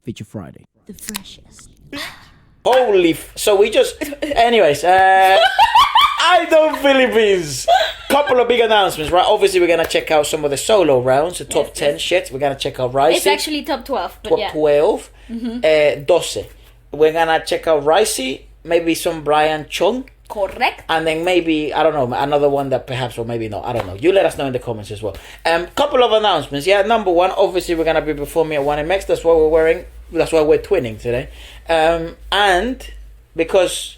Feature Friday. The freshest. So we just... Anyways, Idol Philippines. Couple of big announcements, right? Obviously, we're going to check out some of the solo rounds, the top 10 shit. We're going to check out Ryssi. It's actually top 12, but top 12. 12. We're going to check out Ryssi, maybe some Bryan Chong. Correct. And then maybe, I don't know, another one that perhaps, or maybe not, I don't know. You let us know in the comments as well. Couple of announcements. Yeah, number one, obviously we're going to be performing at 1MX. That's what we're wearing. That's why we're twinning today. And because,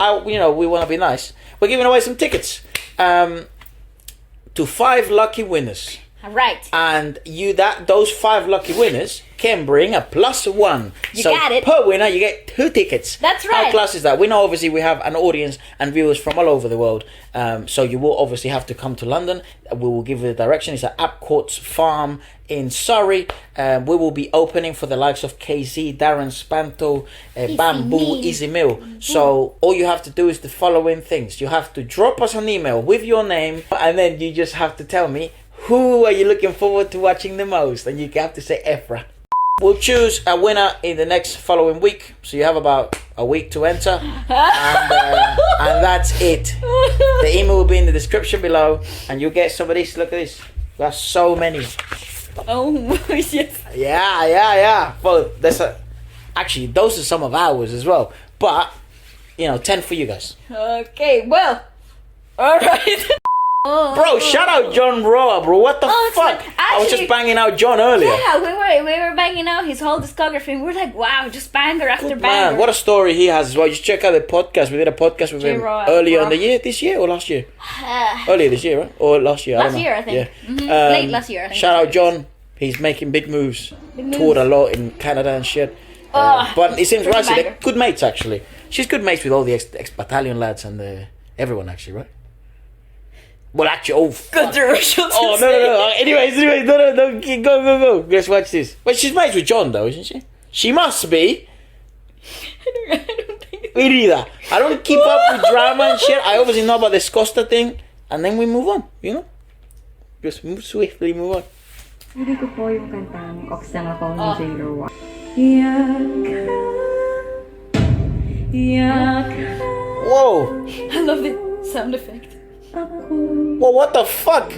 we want to be nice, we're giving away some tickets to 5 lucky winners. Right. And those 5 lucky winners can bring a +1. You got it. Per winner, you get 2 tickets. That's right. How class is that? We know obviously we have an audience and viewers from all over the world. So you will obviously have to come to London. We will give you the direction. It's at Apcourts Farm in Surrey. We will be opening for the likes of KZ, Darren Spanto, Bamboo, Easy Meal. So all you have to do is the following things. You have to drop us an email with your name, and then you just have to tell me who are you looking forward to watching the most, and you have to say Efra. We'll choose a winner in the next following week, so you have about a week to enter, and that's it. The email will be in the description below, and you'll get some of these. Look at this. That's so many. Oh, yes. Yeah. Well, actually, those are some of ours as well, but 10 for you guys. Okay, well, all right. Bro, shout out John Roa, bro. What the fuck? Actually, I was just banging out John earlier. Yeah, we were banging out his whole discography, and we're like, wow, just banger after Good banger. man, what a story he has as well. Just check out the podcast. We did a podcast with him earlier in the year. This year or last year? Earlier this year, right? Or last year? Last year, I think. Yeah. Late last year, I think. Shout out John. He's making big moves. Toured a lot in Canada and shit. But it seems Ryssi, they're good mates actually. She's good mates with all the ex-battalion lads and everyone actually, right? Well, actually, controversial. No. Anyways, no. Go. Let's watch this. But she's mates with John, though, isn't she? She must be. I don't think. Me neither. I don't keep up with drama and shit. I obviously know about this Costa thing, and then we move on. Just swiftly move on. Hindi ko po yung kantang Oksang Ako ni J. Roa. Whoa. I love the sound effect. Well, what the fuck?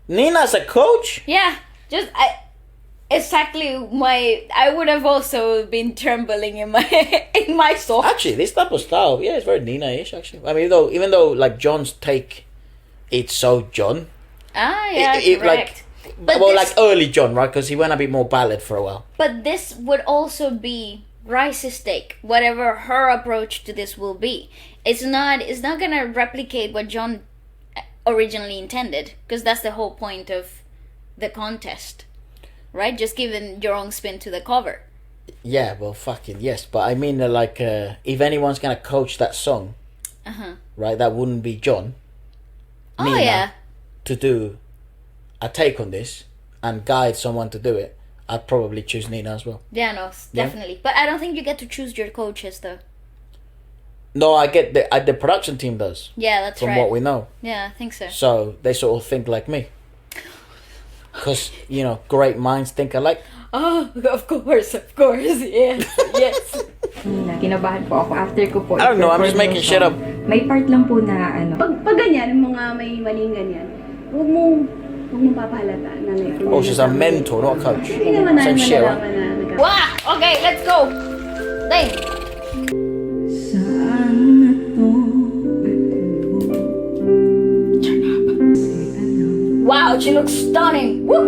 Nina's a coach? Yeah, exactly I would have also been trembling in my soul. Actually, this type of style, yeah, it's very Nina-ish actually. I mean, even though like John's take, it's so John. Yeah, correct. Like early John, right? Because he went a bit more ballad for a while. But this would also be Ryssi's take, whatever her approach to this will be. It's not gonna replicate what John originally intended, because that's the whole point of the contest, right? Just giving your own spin to the cover. Yeah, well, fucking yes, but I mean, if anyone's gonna coach that song, right, that wouldn't be John. Nina, yeah. To do a take on this and guide someone to do it, I'd probably choose Nina as well. Yeah, no, definitely. Yeah? But I don't think you get to choose your coaches, though. No, I get the production team does. Yeah, that's right. From what we know. Yeah, I think so. So they sort of think like me. Because, great minds think alike. Oh, of course, yes. Kinabahan po ako after ko po. I don't know, I'm just making shit up. May part lang po na Pag ganyan, mga may maling ganyan, huwag mong papahalata. Oh, she's a mentor, not a coach. Hindi naman Same shit, right? Wow! Okay, let's go! Dang! Wow, she looks stunning! Woo!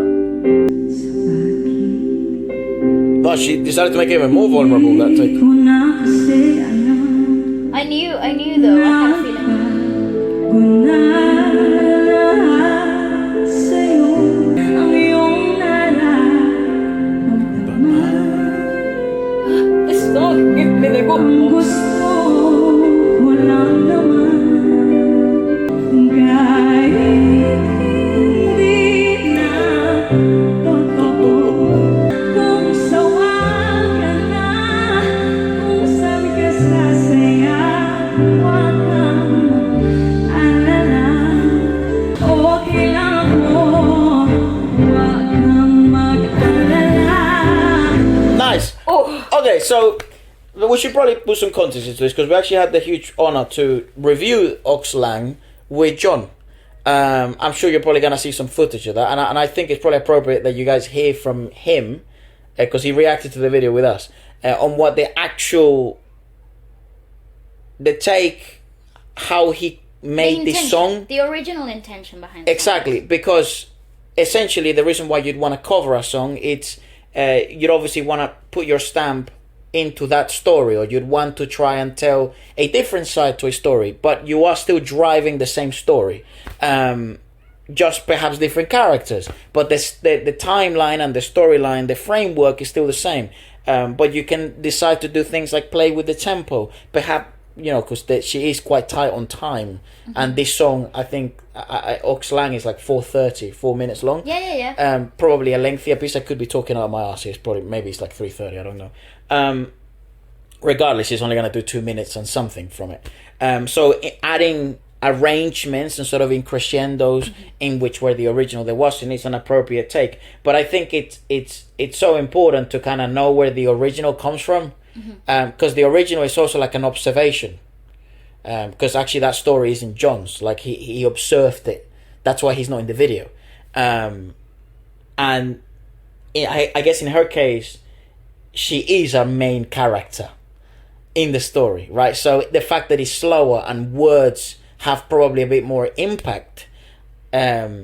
Oh, she decided to make it even more vulnerable, that take. I knew though, I had a feeling. This song gives me the goosebumps. Okay, so we should probably put some context into this because we actually had the huge honor to review Oxlang with John. I'm sure you're probably going to see some footage of that, and I think it's probably appropriate that you guys hear from him because he reacted to the video with us on what the take, how he made this song, the original intention behind it. Exactly, because essentially the reason why you'd want to cover a song, it's you'd obviously want to put your stamp into that story, or you'd want to try and tell a different side to a story, but you are still driving the same story, just perhaps different characters, but the timeline and the storyline, the framework is still the same, but you can decide to do things like play with the tempo, perhaps, you know, because she is quite tight on time, and this song, I think Oxlang is like 4 minutes long. Yeah. Probably a lengthier piece. I could be talking out of my ass. Maybe it's like 3:30. I don't know. Regardless, he's only gonna do 2 minutes and something from it. So adding arrangements and sort of in crescendos in which where the original there wasn't, it's an appropriate take. But I think it's so important to kind of know where the original comes from, because the original is also like an observation. Because actually that story isn't John's. Like he observed it. That's why he's not in the video. And I guess in her case, she is our main character in the story, right? So the fact that it's slower and words have probably a bit more impact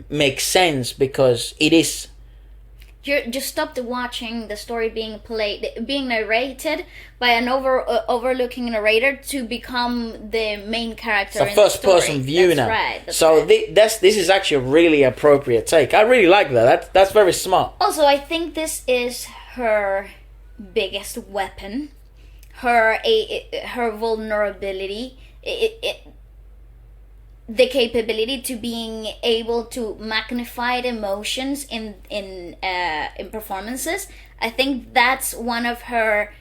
makes sense, because it is. You just stopped watching the story being narrated by an overlooking narrator to become the main character. It's a first-person view now. Right. So this is actually a really appropriate take. I really like that. That's very smart. Also, I think this is her biggest weapon. Her vulnerability. The capability to being able to magnify the emotions in performances. I think that's one of her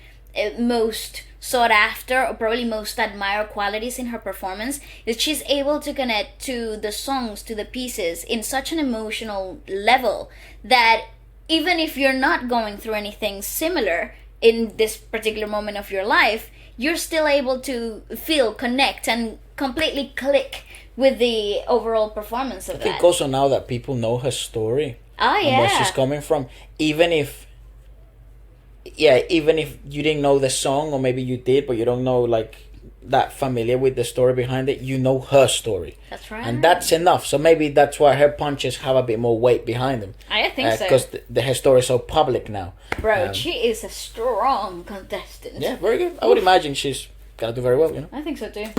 most sought after, or probably most admired qualities in her performance, is she's able to connect to the songs, to the pieces in such an emotional level that even if you're not going through anything similar in this particular moment of your life, you're still able to feel, connect, and completely click with the overall performance of that. I think also now that people know her story and where she's coming from, even if you didn't know the song, or maybe you did, but you don't know like that familiar with the story behind it, you know her story. That's right. And that's enough. So maybe that's why her punches have a bit more weight behind them. I think so. Because her story is so public now. Bro, she is a strong contestant. Yeah, very good. I would imagine she's gonna do very well, you know? I think so too.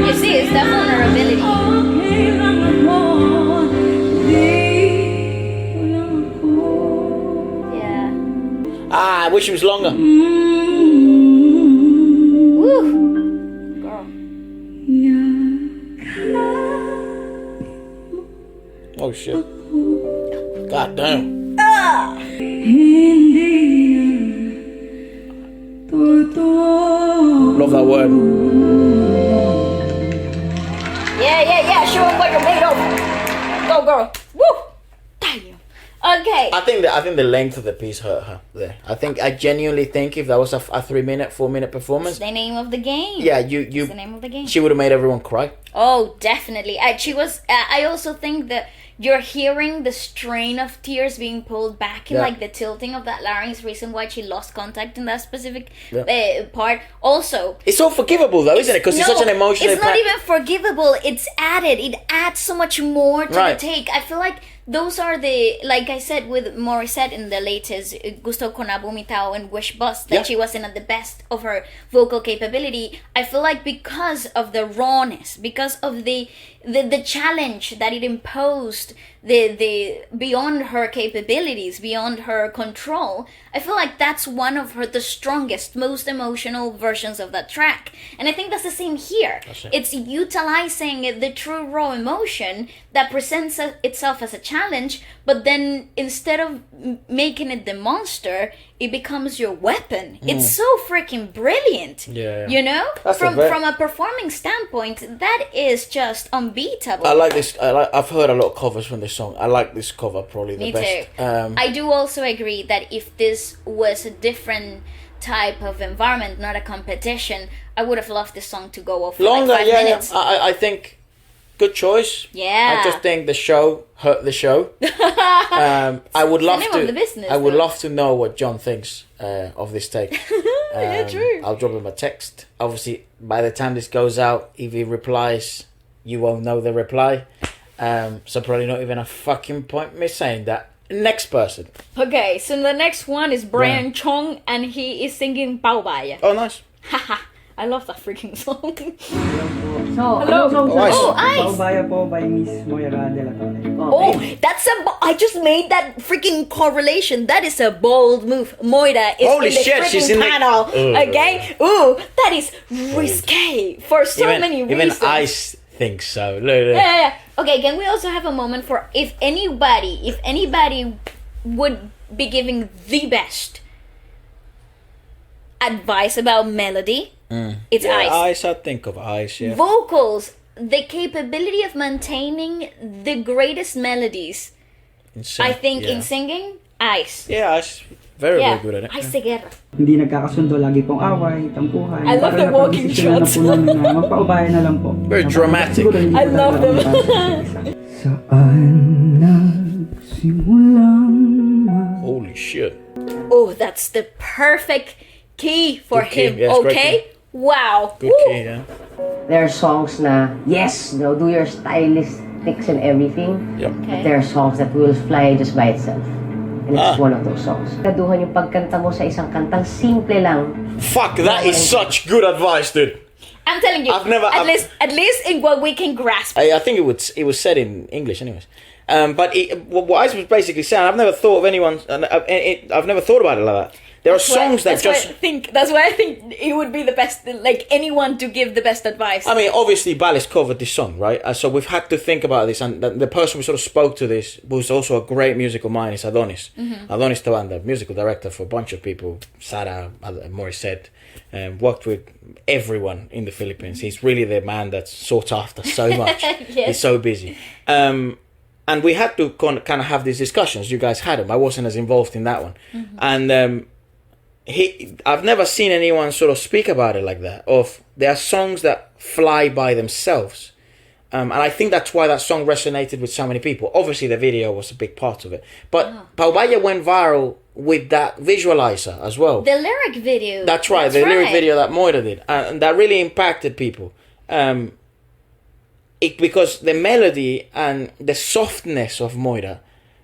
You see, it's that vulnerability. Yeah. I wish it was longer. Woo. Girl. Oh shit. God damn. Love that word. Yeah. Show them what you're made of. Go, girl. Woo. Damn. Okay. I think the length of the piece hurt her there. I genuinely think if that was a 4 minute performance, It's the name of the game. yeah, It's the name of the game. she would have made everyone cry. Oh, definitely. She was. I also think that you're hearing the strain of tears being pulled back, and like the tilting of that larynx. Reason why she lost contact in that specific part. Also, It's so forgivable though, isn't it? Because it's such an emotional. It's not even forgivable. It's added. It adds so much more to Right. the take. I feel like those are the, like I said with Morissette in the latest Gusto Con Abumitao and Wish Bus, that she wasn't at the best of her vocal capability. I feel like because of the rawness, because of the challenge that it imposed, the beyond her capabilities, beyond her control, I feel like that's one of the strongest, most emotional versions of that track. And I think that's the same here. It's utilizing the true raw emotion that presents itself as a challenge, but then instead of making it the monster, it becomes your weapon. It's so freaking brilliant. Yeah. You know? That's From a performing standpoint, that is just unbeatable. I like this. I've heard a lot of covers from this song. I like this cover probably the Me best. too. I do also agree that if this was a different type of environment, not a competition, I would have loved this song to go off for Longer, like 5 minutes. I think good choice. Yeah. I just think the show hurt the show. I would love name to. of the business, I would though. love to know what John thinks of this take. Yeah, true. I'll drop him a text. Obviously, by the time this goes out, if he replies, you won't know the reply. So probably not even a fucking point me saying that. Next person. Okay, so the next one is Bryan Chong, and he is singing Pao Baya. Oh, nice. Haha, I love that freaking song. So, Hello. Ice. Oh, Ice. Paubaya po by Miss Moira de la Torre. Oh, that's I just made that freaking correlation. That is a bold move. Moira is Holy in the shit, freaking she's in the- panel. Ugh. Okay? Ooh, that is risque for so many reasons. Even Ice thinks so. Look. Yeah. Okay, can we also have a moment for if anybody would be giving the best advice about melody, it's Ice. Ice, I think of Ice, yeah. Vocals, the capability of maintaining the greatest melodies, I think, in singing, Ice. Yeah, Ice, very good at it. Ice de Guerra. Hindi nagkakasundo, lagi pong away, tampuhan. I love the walking shots. Na po namin na magpaubaya na lang po. Very dramatic. Siguro hindi I po love talaga them. ang Saan nagsimulang Holy shit. Oh, that's the perfect key for Good key, him. yes, great Okay? Wow. Good Woo. key, yeah. There are songs na, yes, do your stylistics and everything. Yep. Okay. But there are songs that will fly just by itself. And it's Ah. one of those songs. Kaduhan yung pagkanta mo sa isang kantang simple lang. Fuck, that is such good advice, dude. I'm telling you, I've never- at least in what we can grasp. I think it was said in English, anyways. But what Ice was basically saying, I've never thought of anyone. I've never thought about it like that. There are songs that just. That's why I think it would be the best, like anyone to give the best advice. I mean, obviously, Ballis covered this song, right? So we've had to think about this, and the person who sort of spoke to this was also a great musical mind, is Adonis. Adonis Tawanda, musical director for a bunch of people, Sarah, Morissette, worked with everyone in the Philippines. He's really the man that's sought after so much. Yes. He's so busy. And we had to kind of have these discussions. You guys had them. I wasn't as involved in that one. And I've never seen anyone sort of speak about it like that. There are songs that fly by themselves. And I think that's why that song resonated with so many people. Obviously, the video was a big part of it. But Paubaya went viral with that visualizer as well. The lyric video. That's right, the lyric video that Moira did. And that really impacted people. Because the melody and the softness of Moira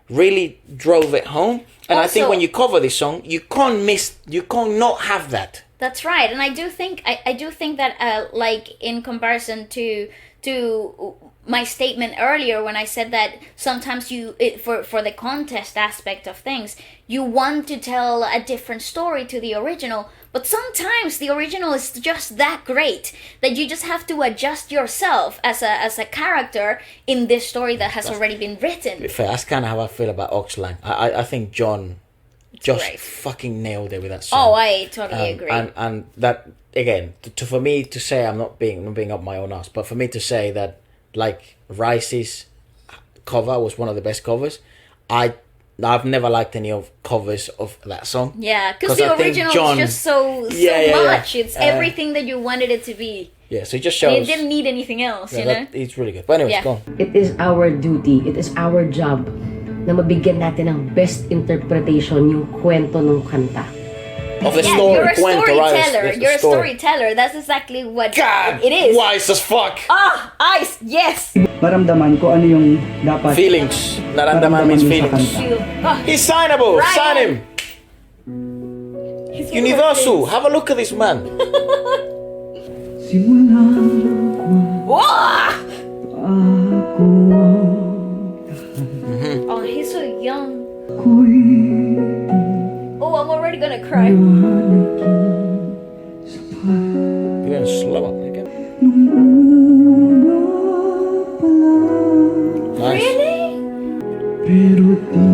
really drove it home. And I think Also- when you cover this song, you can't not have that. That's right, and I do think that like in comparison to my statement earlier when I said that sometimes for the contest aspect of things, you want to tell a different story to the original, but sometimes the original is just that great that you just have to adjust yourself as a character in this story that has already been written. Fair, that's kind of how I feel about Oxlang. I think John just great. fucking nailed it with that song. Oh, I totally agree. And that again, for me to say, I'm not being up my own ass, but for me to say that like Ryssi's cover was one of the best covers, I've never liked any of covers of that song. Yeah, because 'Cause I the think original John- is just so Yeah. much. It's everything that you wanted it to be. Yeah, so it just And shows. it didn't need anything else, you know? that, it's really good. But anyways, Yeah. go on. It is our duty, it is our job na mabigyan natin ng best interpretation yung kwento ng kanta. Of the Yeah, story, you're a cuento, right? storyteller. That's the You're a story. storyteller. That's exactly what God, it is. wise as fuck. Ah, Ice, yes. Maramdaman ko ano yung dapat Feelings. Naramdaman means sa feelings. kanta. Ah, He's signable. Ryan. Sign him. he's Universal. Have a look at this man. Simula Wah! ako Oh, he's so young. ako'y Oh, I'm already gonna cry. You're going slow up again. Nice. Really? pero di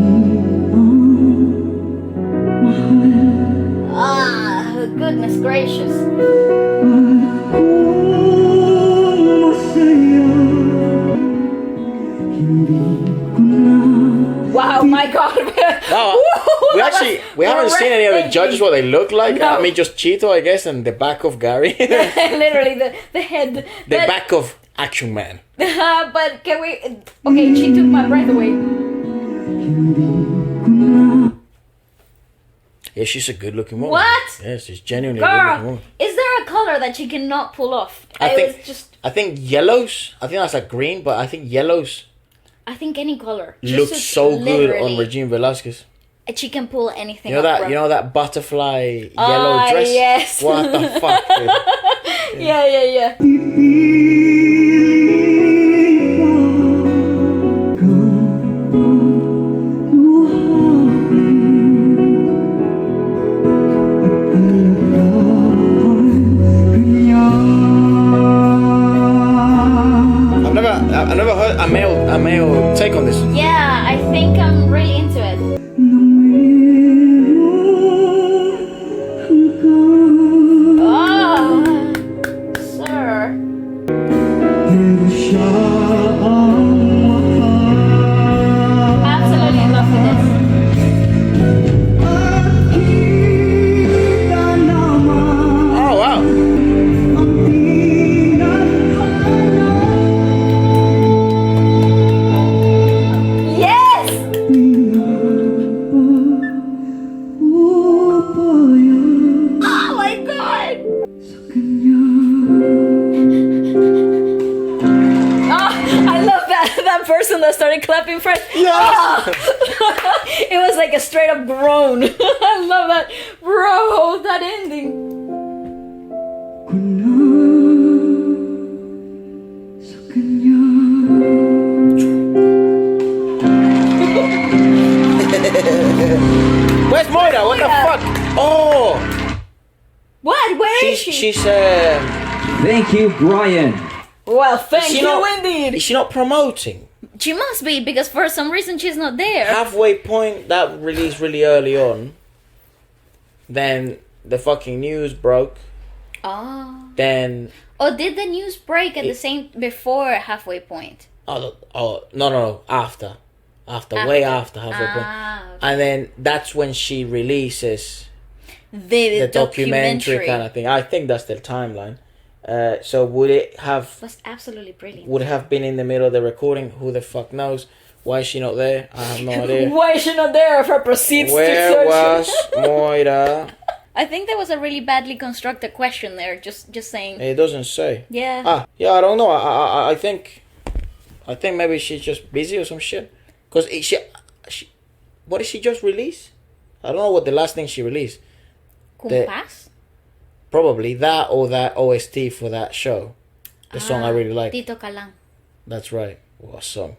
Ah, goodness gracious. masaya hindi ko na my god. No, we haven't seen any of the judges what they look like. No. I mean, just Cheeto, I guess, and the back of Gary, Literally the head. the back of Action Man. But can we? Okay, she took my breath away. Yeah, she's a good-looking woman. What? Yeah, she's genuinely a good-looking Girl, woman. is there a color that she cannot pull off? I think yellows. I think that's like green, but I think yellows I think any color look Just so good on literally, Regine Velasquez. She can pull anything. You know off, that? bro. You know that butterfly yellow dress? Yes. What the fuck, dude? Yeah. I've never heard a male take on this. Yeah, I think I'm really into it. Oh, sir. Absolutely in love with Oh wow. this. Yes! Oh my god! Oh, I love that person that started clapping first. Yes! It was like a straight up groan. I love that. Bro, that ending. Where's Moira? What the fuck? Oh, What? Where is she? she's Thank you, Bryan. Well, thank she you not- indeed. is she not promoting? She must be because for some reason she's not there. Halfway point that released really early on. Then the fucking news broke. Oh. Then Did the news break at the same before halfway point? no, after way after halfway point. Okay. And then that's when she releases The the documentary kind of thing. I think that's the timeline. So would it was absolutely brilliant. would it have been in the middle of the recording? Who the fuck knows? Why is she not there? I have no idea. Why is she not there if her proceeds to Where search? was Moira? I think that was a really badly constructed question there. Just saying. It doesn't say. Yeah. Yeah, I don't know. I think maybe she's just busy or some shit. Cause what did she just release? I don't know what the last thing she released. Kumpas? Probably that or that OST for that show. The song I really like. Dito ka lang. That's right. What a song.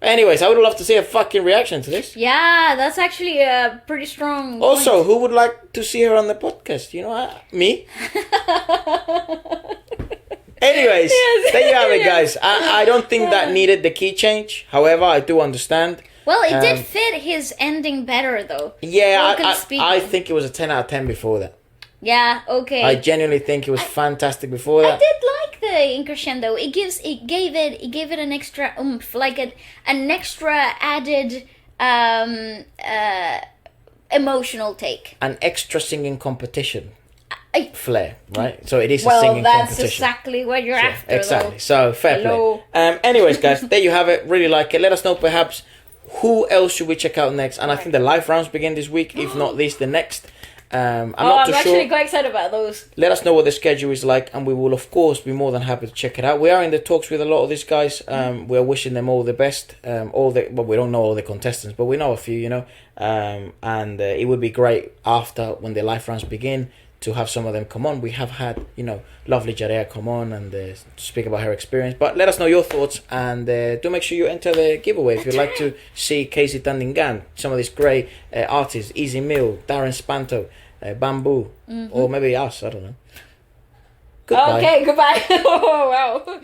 Anyways, I would love to see a fucking reaction to this. Yeah, that's actually a pretty strong. Also, point. who would like to see her on the podcast? You know, me. Anyways, there you have it, guys. I don't think that needed the key change. However, I do understand. Well, it did fit his ending better, though. Yeah, Locally I speaking. think it was a 10 out of 10 before that. Yeah. Okay. I genuinely think it was fantastic before I that. did like the increscendo. It gave it an extra oomph, like an extra added emotional take. An extra singing competition I- flair, right? So it is a Well, singing that's competition. exactly what you're after. Exactly. Though. So fair Hello. play. Anyways, guys, there you have it. Really like it. Let us know perhaps who else should we check out next. And I think the live rounds begin this week. If not this, the next. I'm not too I'm sure. actually quite excited about those. Let us know what the schedule is like, and we will of course be more than happy to check it out. We are in the talks with a lot of these guys. We're wishing them all the best. We don't know all the contestants, but we know a few, you know. And it would be great after when the live rounds begin to have some of them come on. We have had, you know, lovely Jarea come on and to speak about her experience. But let us know your thoughts, and do make sure you enter the giveaway if you'd like to see Casey Tandingan, some of these great artists, Easy Mill, Darren Spanto, Bamboo, or maybe us, I don't know. Goodbye. Okay, goodbye. Oh, wow.